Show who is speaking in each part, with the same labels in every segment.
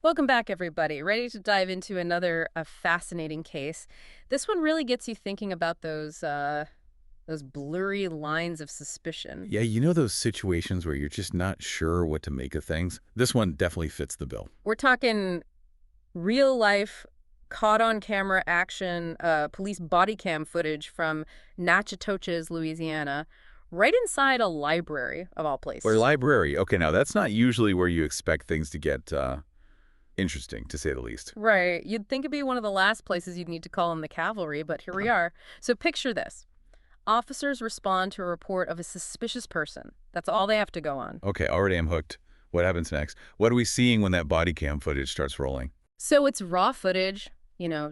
Speaker 1: Welcome back, everybody. Ready to dive into another fascinating case. This one really gets you thinking about those blurry lines of suspicion.
Speaker 2: Yeah, you know those situations where you're just not sure what to make of things? This one definitely fits the bill.
Speaker 1: We're talking real life, caught on camera action, police body cam footage from Natchitoches, Louisiana, right inside a library of all
Speaker 2: Or
Speaker 1: places.
Speaker 2: library. Okay, now that's not usually where you expect things to get interesting, to say the least.
Speaker 1: Right. You'd think it'd be one of the last places you'd need to call in the cavalry, but here we are. So picture this. Officers respond to a report of a suspicious person. That's all they have to go on.
Speaker 2: Okay, already I'm hooked. What happens next? What are we seeing when that body cam footage starts rolling?
Speaker 1: So it's raw footage,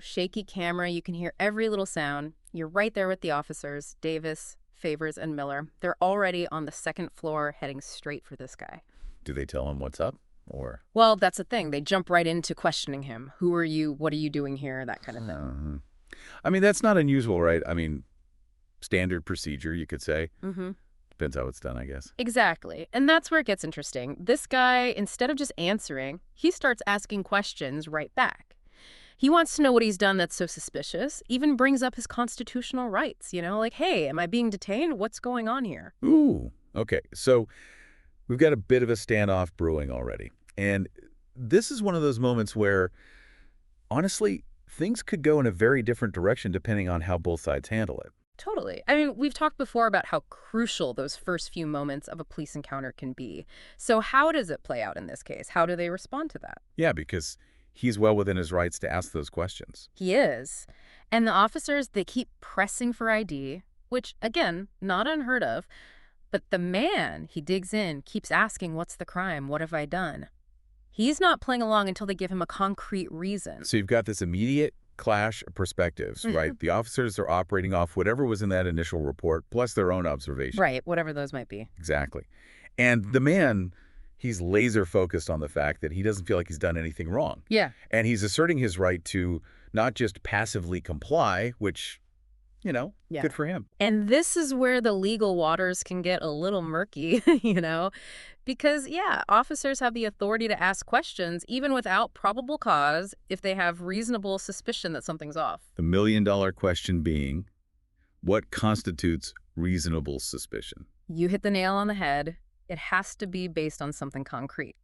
Speaker 1: shaky camera. You can hear every little sound. You're right there with the officers, Davis, Favors, and Miller. They're already on the second floor heading straight for this guy.
Speaker 2: Do they tell him what's up? Or...
Speaker 1: Well, that's the thing. They jump right into questioning him. Who are you? What are you doing here? That kind of thing.
Speaker 2: I mean, that's not unusual, right? I mean, standard procedure, you could say.
Speaker 1: Mm-hmm.
Speaker 2: Depends how it's done, I guess.
Speaker 1: Exactly. And that's where it gets interesting. This guy, instead of just answering, he starts asking questions right back. He wants to know what he's done that's so suspicious, even brings up his constitutional rights, like, hey, am I being detained? What's going on here?
Speaker 2: Ooh, okay. So we've got a bit of a standoff brewing already. And this is one of those moments where, honestly, things could go in a very different direction depending on how both sides handle it.
Speaker 1: Totally. I mean, we've talked before about how crucial those first few moments of a police encounter can be. So how does it play out in this case? How do they respond to that?
Speaker 2: Yeah, because he's well within his rights to ask those questions.
Speaker 1: He is. And the officers, they keep pressing for ID, which, again, not unheard of. But the man, he digs in, keeps asking, what's the crime? What have I done? He's not playing along until they give him a concrete reason.
Speaker 2: So you've got this immediate clash of perspectives, right? The officers are operating off whatever was in that initial report, plus their own observation.
Speaker 1: Right, whatever those might be.
Speaker 2: Exactly. And the man, he's laser focused on the fact that he doesn't feel like he's done anything wrong.
Speaker 1: Yeah.
Speaker 2: And he's asserting his right to not just passively comply, which,
Speaker 1: Yeah.
Speaker 2: good for him.
Speaker 1: And this is where the legal waters can get a little murky, because, yeah, officers have the authority to ask questions even without probable cause if they have reasonable suspicion that something's off.
Speaker 2: The million-dollar question being, what constitutes reasonable suspicion?
Speaker 1: You hit the nail on the head. It has to be based on something concrete.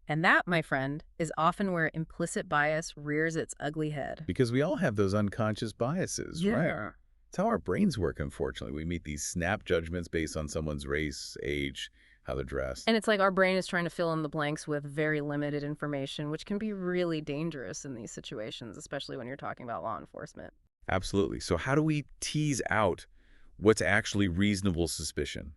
Speaker 1: And that, my friend, is often where implicit bias rears its ugly head.
Speaker 2: Because we all have those unconscious biases, right? It's how our brains work, unfortunately. We make these snap judgments based on someone's race, age, how they're dressed.
Speaker 1: And it's like our brain is trying to fill in the blanks with very limited information, which can be really dangerous in these situations, especially when you're talking about law enforcement.
Speaker 2: Absolutely. So how do we tease out what's actually reasonable suspicion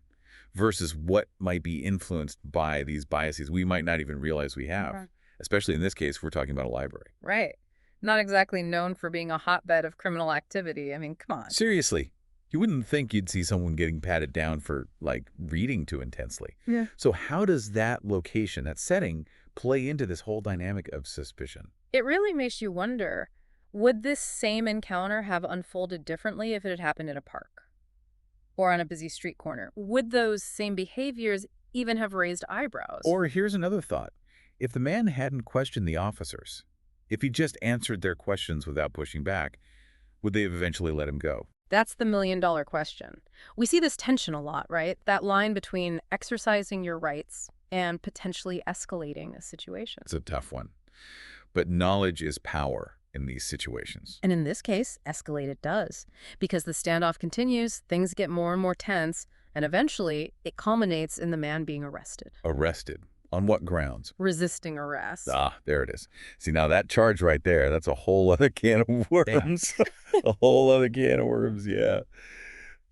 Speaker 2: versus what might be influenced by these biases we might not even realize we have?
Speaker 1: Okay.
Speaker 2: Especially in this case, we're talking about a library.
Speaker 1: Right. Not exactly known for being a hotbed of criminal activity. I mean, come on.
Speaker 2: Seriously, you wouldn't think you'd see someone getting patted down for, like, reading too intensely.
Speaker 1: Yeah.
Speaker 2: So how does that location, that setting, play into this whole dynamic of suspicion?
Speaker 1: It really makes you wonder, would this same encounter have unfolded differently if it had happened in a park or on a busy street corner? Would those same behaviors even have raised eyebrows?
Speaker 2: Or here's another thought. If the man hadn't questioned the officers, if he just answered their questions without pushing back, would they have eventually let him go?
Speaker 1: That's the million-dollar question. We see this tension a lot, right? That line between exercising your rights and potentially escalating a situation.
Speaker 2: It's a tough one. But knowledge is power in these situations.
Speaker 1: And in this case, escalate it does. Because the standoff continues, things get more and more tense, and eventually it culminates in the man being arrested.
Speaker 2: Arrested. On what grounds?
Speaker 1: Resisting arrest.
Speaker 2: Ah, there it is. See, now that charge right there, that's a whole other can of worms. A whole other can of worms, yeah.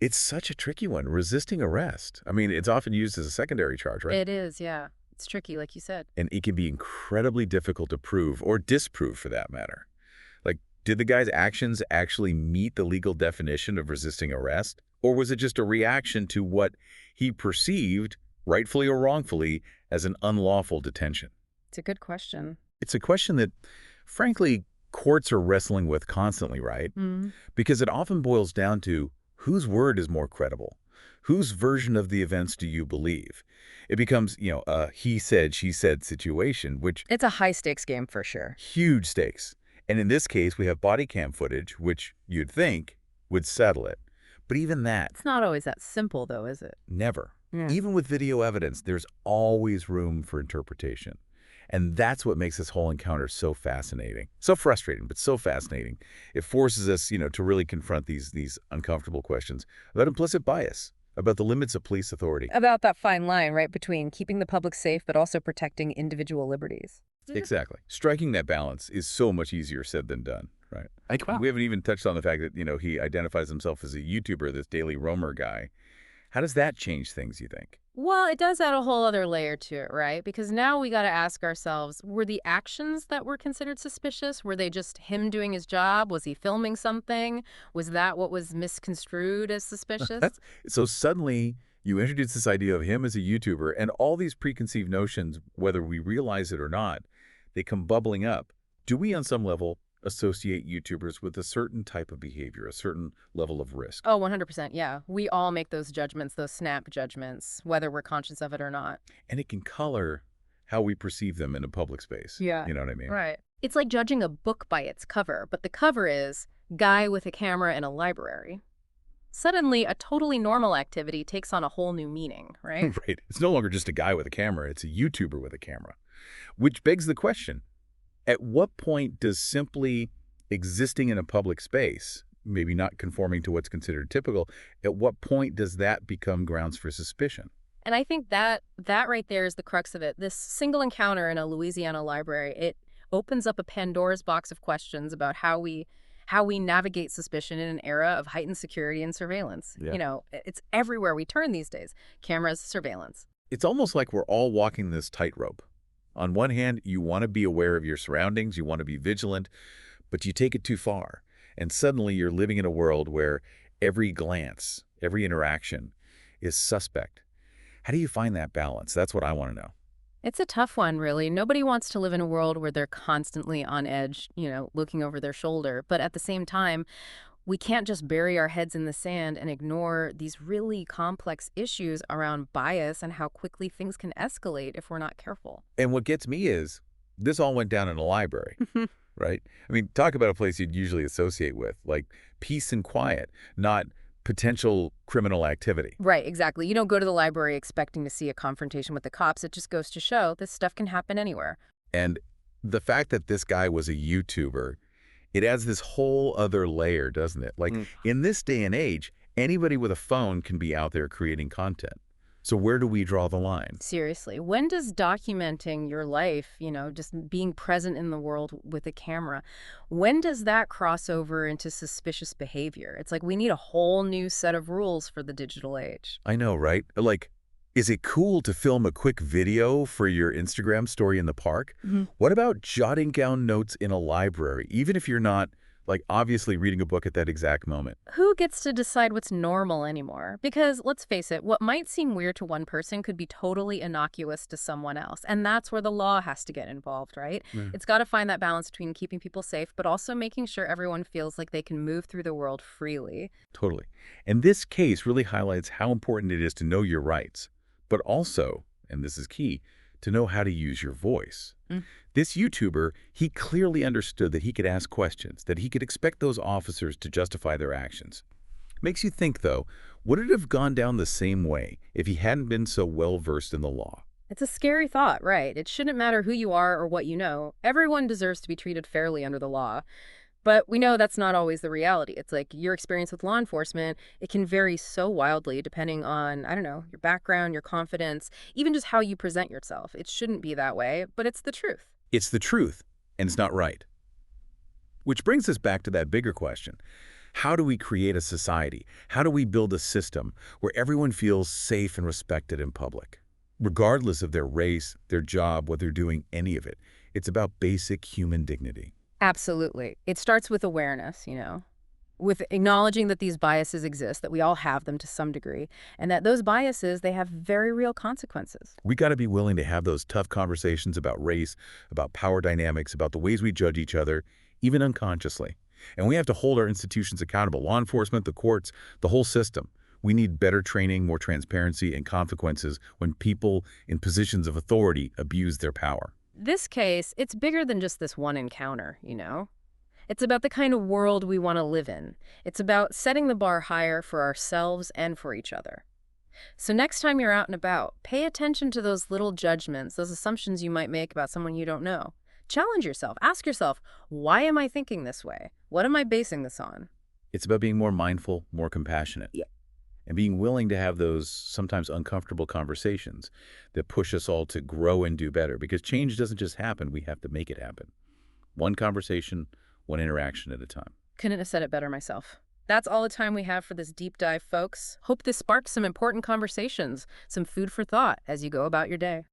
Speaker 2: It's such a tricky one, resisting arrest. I mean, it's often used as a secondary charge, right?
Speaker 1: It is, yeah. It's tricky, like you said.
Speaker 2: And it can be incredibly difficult to prove or disprove for that matter. Like, did the guy's actions actually meet the legal definition of resisting arrest? Or was it just a reaction to what he perceived, rightfully or wrongfully, as an unlawful detention?
Speaker 1: It's a good question.
Speaker 2: It's a question that, frankly, courts are wrestling with constantly, right?
Speaker 1: Mm.
Speaker 2: Because it often boils down to whose word is more credible, Whose version of the events do you believe? It becomes, a he said, she said situation, which
Speaker 1: It's a high-stakes game for sure.
Speaker 2: huge stakes. And in this case, we have body cam footage, which you'd think would settle it. But even that,
Speaker 1: It's not always that simple, though, is it?
Speaker 2: never.
Speaker 1: Yeah.
Speaker 2: Even with video evidence, there's always room for interpretation. And that's what makes this whole encounter so fascinating. So frustrating, but so fascinating. It forces us, to really confront these uncomfortable questions about implicit bias, about the limits of police authority.
Speaker 1: About that fine line, right, between keeping the public safe but also protecting individual liberties.
Speaker 2: Exactly. Striking that balance is so much easier said than done, right?
Speaker 1: Wow.
Speaker 2: We haven't even touched on the fact that, he identifies himself as a YouTuber, this daily roamer guy. How does that change things, you think?
Speaker 1: Well, it does add a whole other layer to it, right? Because now we got to ask ourselves, were the actions that were considered suspicious, were they just him doing his job? Was he filming something? Was that what was misconstrued as suspicious?
Speaker 2: So suddenly you introduce this idea of him as a YouTuber, and all these preconceived notions, whether we realize it or not, they come bubbling up. Do we, on some level, associate YouTubers with a certain type of behavior, a certain level of risk?
Speaker 1: Oh, 100%. Yeah. We all make those judgments, those snap judgments, whether we're conscious of it or not.
Speaker 2: And it can color how we perceive them in a public space.
Speaker 1: Yeah.
Speaker 2: You know what I mean?
Speaker 1: Right. It's like judging a book by its cover, but the cover is guy with a camera in a library. Suddenly, a totally normal activity takes on a whole new meaning, right?
Speaker 2: Right. It's no longer just a guy with a camera, it's a YouTuber with a camera. Which begs the question, at what point does simply existing in a public space, maybe not conforming to what's considered typical, at what point does that become grounds for suspicion?
Speaker 1: And I think that right there is the crux of it. This single encounter in a Louisiana library, it opens up a Pandora's box of questions about how we navigate suspicion in an era of heightened security and surveillance.
Speaker 2: Yeah.
Speaker 1: It's everywhere we turn these days. Cameras, surveillance.
Speaker 2: It's almost like we're all walking this tightrope. On one hand, you want to be aware of your surroundings, you want to be vigilant, but you take it too far. And suddenly you're living in a world where every glance, every interaction is suspect. How do you find that balance? That's what I want to know.
Speaker 1: It's a tough one, really. Nobody wants to live in a world where they're constantly on edge, looking over their shoulder. But at the same time, we can't just bury our heads in the sand and ignore these really complex issues around bias and how quickly things can escalate if we're not careful.
Speaker 2: And what gets me is, this all went down in a library, right? I mean, talk about a place you'd usually associate with, like peace and quiet, not potential criminal activity.
Speaker 1: Right, exactly. You don't go to the library expecting to see a confrontation with the cops. It just goes to show this stuff can happen anywhere.
Speaker 2: And the fact that this guy was a YouTuber, it adds this whole other layer, doesn't it? Like, in this day and age, anybody with a phone can be out there creating content. So where do we draw the line?
Speaker 1: Seriously, when does documenting your life, just being present in the world with a camera, when does that cross over into suspicious behavior? It's like we need a whole new set of rules for the digital age.
Speaker 2: I know, right? Like, is it cool to film a quick video for your Instagram story in the park? What about jotting down notes in a library, even if you're not, obviously reading a book at that exact moment?
Speaker 1: Who gets to decide what's normal anymore? Because let's face it, what might seem weird to one person could be totally innocuous to someone else. And that's where the law has to get involved, right? It's got to find that balance between keeping people safe, but also making sure everyone feels like they can move through the world freely.
Speaker 2: Totally. And this case really highlights how important it is to know your rights, but also, and this is key, to know how to use your voice. This YouTuber, he clearly understood that he could ask questions, that he could expect those officers to justify their actions. Makes you think, though, would it have gone down the same way if he hadn't been so well-versed in the law?
Speaker 1: It's a scary thought, right? It shouldn't matter who you are or what you know. Everyone deserves to be treated fairly under the law. But we know that's not always the reality. It's like your experience with law enforcement, it can vary so wildly depending on, your background, your confidence, even just how you present yourself. It shouldn't be that way, but it's the truth.
Speaker 2: It's the truth, and it's not right. Which brings us back to that bigger question. How do we create a society? How do we build a system where everyone feels safe and respected in public? Regardless of their race, their job, what they're doing, any of it. It's about basic human dignity.
Speaker 1: Absolutely. It starts with awareness, with acknowledging that these biases exist, that we all have them to some degree, and that those biases, they have very real consequences.
Speaker 2: We got to be willing to have those tough conversations about race, about power dynamics, about the ways we judge each other, even unconsciously. And we have to hold our institutions accountable, law enforcement, the courts, the whole system. We need better training, more transparency, and consequences when people in positions of authority abuse their power.
Speaker 1: This case, it's bigger than just this one encounter, It's about the kind of world we want to live in. It's about setting the bar higher for ourselves and for each other. So next time you're out and about, pay attention to those little judgments, those assumptions you might make about someone you don't know. Challenge yourself. Ask yourself, why am I thinking this way? What am I basing this on?
Speaker 2: It's about being more mindful, more compassionate,
Speaker 1: Yeah.
Speaker 2: and being willing to have those sometimes uncomfortable conversations that push us all to grow and do better. Because change doesn't just happen, we have to make it happen. One conversation, one interaction at a time.
Speaker 1: Couldn't have said it better myself. That's all the time we have for this deep dive, folks. Hope this sparks some important conversations, some food for thought as you go about your day.